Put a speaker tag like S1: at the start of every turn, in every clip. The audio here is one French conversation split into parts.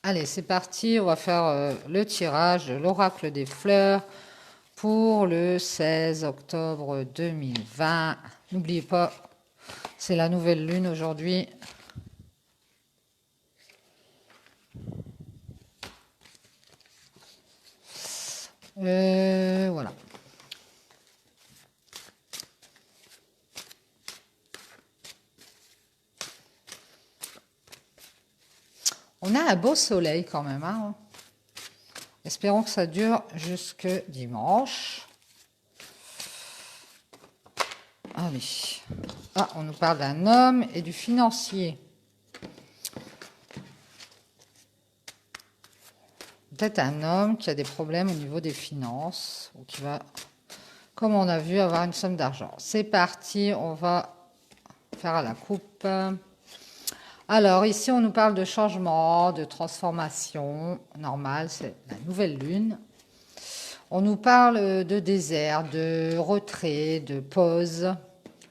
S1: Allez, c'est parti. On va faire le tirage de l'oracle des fleurs pour le 16 octobre 2020. N'oubliez pas, c'est la nouvelle lune aujourd'hui. Voilà. On a un beau soleil quand même, hein. Espérons que ça dure jusque dimanche. Ah oui. Ah, on nous parle d'un homme et du financier. Peut-être un homme qui a des problèmes au niveau des finances ou qui va, comme on a vu, avoir une somme d'argent. C'est parti, on va faire à la coupe. Alors ici, on nous parle de changement, de transformation. Normal, c'est la nouvelle lune. On nous parle de désert, de retrait, de pause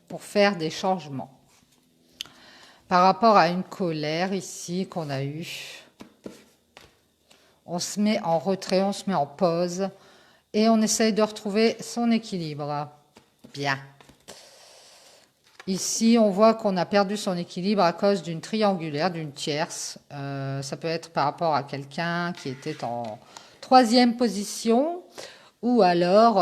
S1: pour faire des changements. Par rapport à une colère ici qu'on a eue, on se met en retrait, on se met en pause et on essaye de retrouver son équilibre. Bien. Ici, on voit qu'on a perdu son équilibre à cause d'une triangulaire, d'une tierce. Ça peut être par rapport à quelqu'un qui était en troisième position, ou alors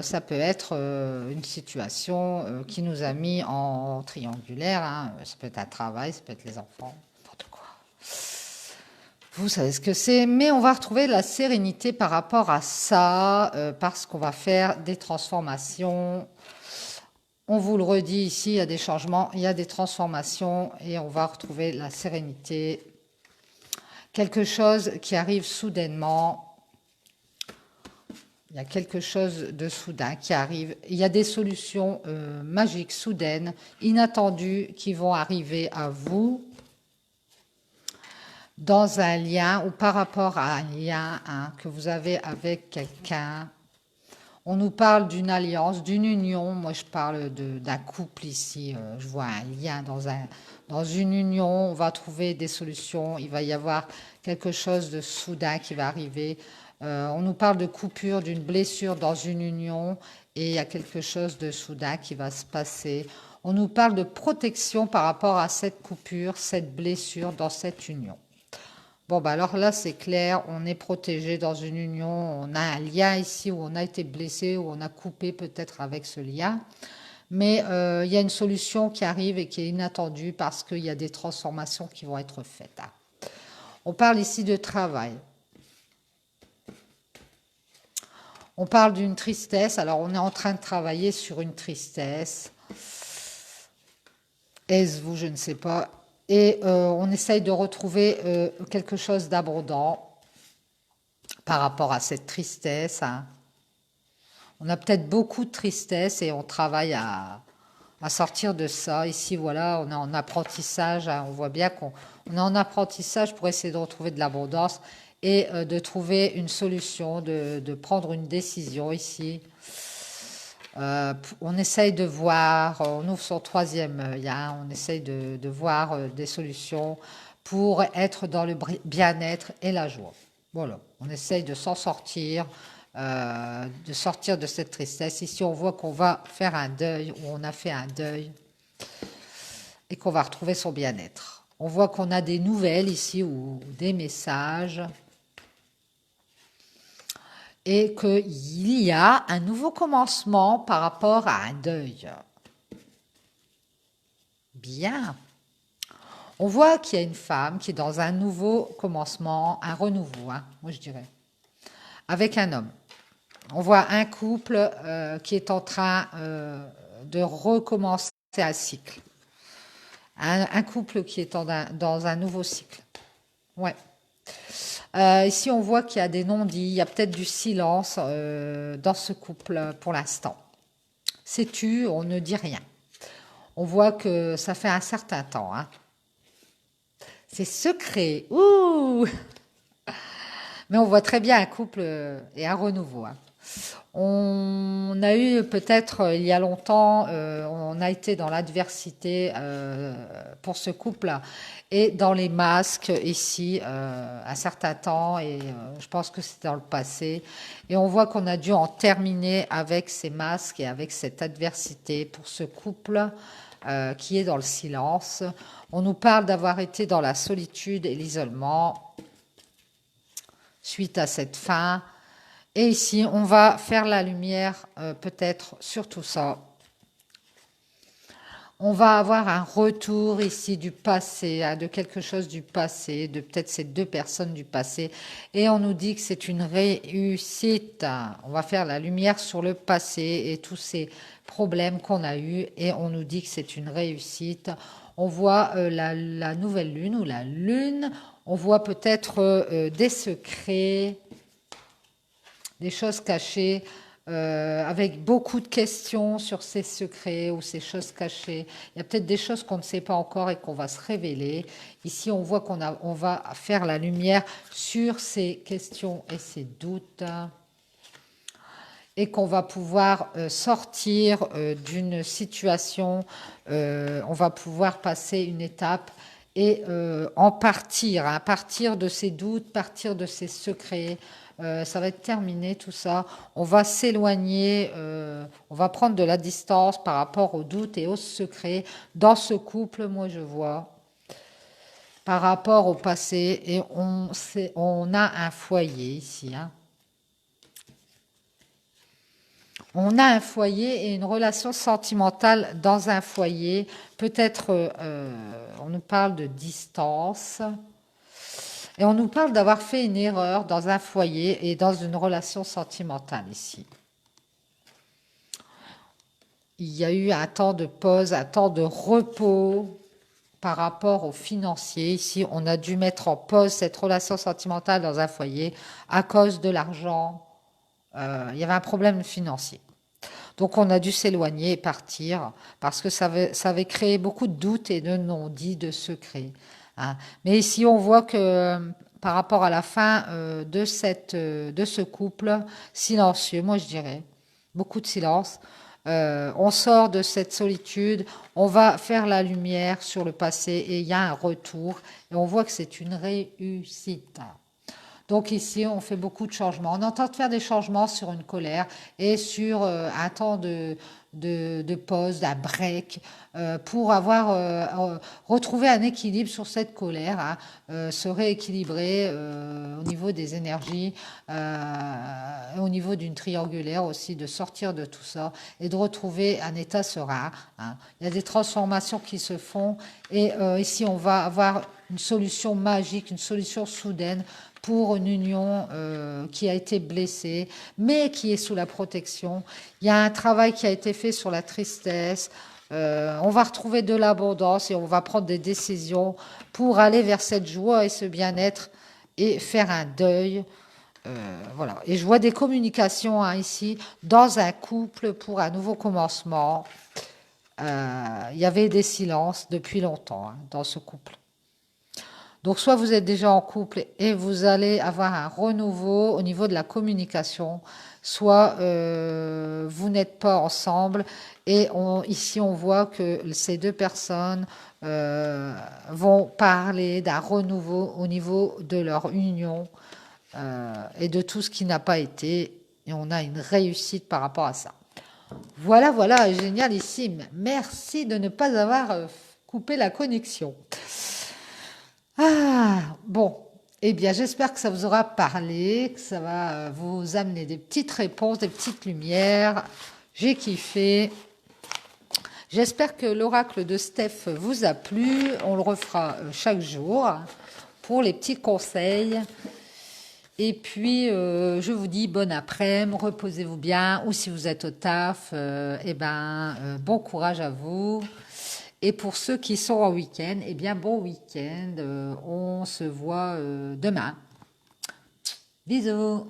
S1: ça peut être une situation qui nous a mis en triangulaire, hein. Ça peut être un travail, ça peut être les enfants, n'importe quoi. Vous savez ce que c'est, mais on va retrouver la sérénité par rapport à ça, parce qu'on va faire des transformations. On vous le redit ici, il y a des changements, il y a des transformations et on va retrouver la sérénité. Quelque chose qui arrive soudainement. Il y a quelque chose de soudain qui arrive. Il y a des solutions magiques, soudaines, inattendues qui vont arriver à vous dans un lien ou par rapport à un lien que vous avez avec quelqu'un. On nous parle d'une alliance, d'une union. Moi, je parle d'un couple ici. Je vois un lien dans une union. On va trouver des solutions. Il va y avoir quelque chose de soudain qui va arriver. On nous parle de coupure, d'une blessure dans une union. Et il y a quelque chose de soudain qui va se passer. On nous parle de protection par rapport à cette coupure, cette blessure dans cette union. Bon, bah alors là, c'est clair, on est protégé dans une union, on a un lien ici où on a été blessé, où on a coupé peut-être avec ce lien. Mais il y a une solution qui arrive et qui est inattendue parce qu'il y a des transformations qui vont être faites. On parle ici de travail. On parle d'une tristesse. Alors, on est en train de travailler sur une tristesse. Est-ce vous, je ne sais pas. Et on essaye de retrouver quelque chose d'abondant par rapport à cette tristesse. On a peut-être beaucoup de tristesse et on travaille à sortir de ça. Ici, voilà, on est en apprentissage. On voit bien qu'on est en apprentissage pour essayer de retrouver de l'abondance et de trouver une solution, de prendre une décision ici. On essaye de voir, on ouvre son troisième œil, hein, on essaye de voir des solutions pour être dans le bien-être et la joie. Voilà, on essaye de s'en sortir, de sortir de cette tristesse. Ici, on voit qu'on va faire un deuil, ou on a fait un deuil, et qu'on va retrouver son bien-être. On voit qu'on a des nouvelles ici, ou des messages, et qu'il y a un nouveau commencement par rapport à un deuil. Bien. On voit qu'il y a une femme qui est dans un nouveau commencement, un renouveau, hein, moi je dirais, avec un homme. On voit un couple qui est en train de recommencer un cycle. Un couple qui est dans un nouveau cycle. Ouais. Ici, on voit qu'il y a des non-dits, il y a peut-être du silence dans ce couple pour l'instant. Sais-tu, on ne dit rien. On voit que ça fait un certain temps. Hein. C'est secret. Ouh! Mais on voit très bien un couple et un renouveau. Hein. On a eu peut-être il y a longtemps, on a été dans l'adversité pour ce couple et dans les masques ici un certain temps et je pense que c'est dans le passé et on voit qu'on a dû en terminer avec ces masques et avec cette adversité pour ce couple qui est dans le silence. On nous parle d'avoir été dans la solitude et l'isolement suite à cette fin. Et ici, on va faire la lumière peut-être sur tout ça. On va avoir un retour ici du passé, de quelque chose du passé, de peut-être ces deux personnes du passé. Et on nous dit que c'est une réussite. On va faire la lumière sur le passé et tous ces problèmes qu'on a eus. Et on nous dit que c'est une réussite. On voit la nouvelle lune ou la lune. On voit peut-être des secrets, des choses cachées, avec beaucoup de questions sur ces secrets ou ces choses cachées. Il y a peut-être des choses qu'on ne sait pas encore et qu'on va se révéler. Ici, on voit on va faire la lumière sur ces questions et ces doutes et qu'on va pouvoir sortir d'une situation, on va pouvoir passer une étape et en partir, hein, partir de ces doutes, partir de ces secrets. Ça va être terminé tout ça. On va s'éloigner, on va prendre de la distance par rapport aux doutes et aux secrets. Dans ce couple, moi je vois, par rapport au passé, et on a un foyer ici. Hein. On a un foyer et une relation sentimentale dans un foyer. Peut-être, on nous parle de distance. Et on nous parle d'avoir fait une erreur dans un foyer et dans une relation sentimentale ici. Il y a eu un temps de pause, un temps de repos par rapport aux financiers. Ici, on a dû mettre en pause cette relation sentimentale dans un foyer à cause de l'argent. Il y avait un problème financier. Donc on a dû s'éloigner et partir parce que ça avait créé beaucoup de doutes et de non-dits, de secrets. Hein. Mais ici on voit que par rapport à la fin de ce couple silencieux, moi je dirais, beaucoup de silence, on sort de cette solitude, on va faire la lumière sur le passé et il y a un retour et on voit que c'est une réussite. Donc ici, on fait beaucoup de changements. On entend faire des changements sur une colère et sur un temps de pause, d'un break, pour avoir retrouvé un équilibre sur cette colère, hein, se rééquilibrer au niveau des énergies, au niveau d'une triangulaire aussi, de sortir de tout ça et de retrouver un état serein. Hein. Il y a des transformations qui se font et ici, on va avoir une solution magique, une solution soudaine pour une union qui a été blessée, mais qui est sous la protection. Il y a un travail qui a été fait sur la tristesse. On va retrouver de l'abondance et on va prendre des décisions pour aller vers cette joie et ce bien-être et faire un deuil. Voilà. Et je vois des communications hein, ici dans un couple pour un nouveau commencement. Il y avait des silences depuis longtemps hein, dans ce couple. Donc, soit vous êtes déjà en couple et vous allez avoir un renouveau au niveau de la communication, soit vous n'êtes pas ensemble et ici on voit que ces deux personnes vont parler d'un renouveau au niveau de leur union et de tout ce qui n'a pas été et on a une réussite par rapport à ça. Voilà, voilà, génialissime. Merci de ne pas avoir coupé la connexion. Ah, bon. Eh bien, j'espère que ça vous aura parlé, que ça va vous amener des petites réponses, des petites lumières. J'ai kiffé. J'espère que l'oracle de Steph vous a plu. On le refera chaque jour pour les petits conseils. Et puis, je vous dis bon après-midi, reposez-vous bien. Ou si vous êtes au taf, bon courage à vous. Et pour ceux qui sont en week-end, eh bien, bon week-end. On se voit demain. Bisous.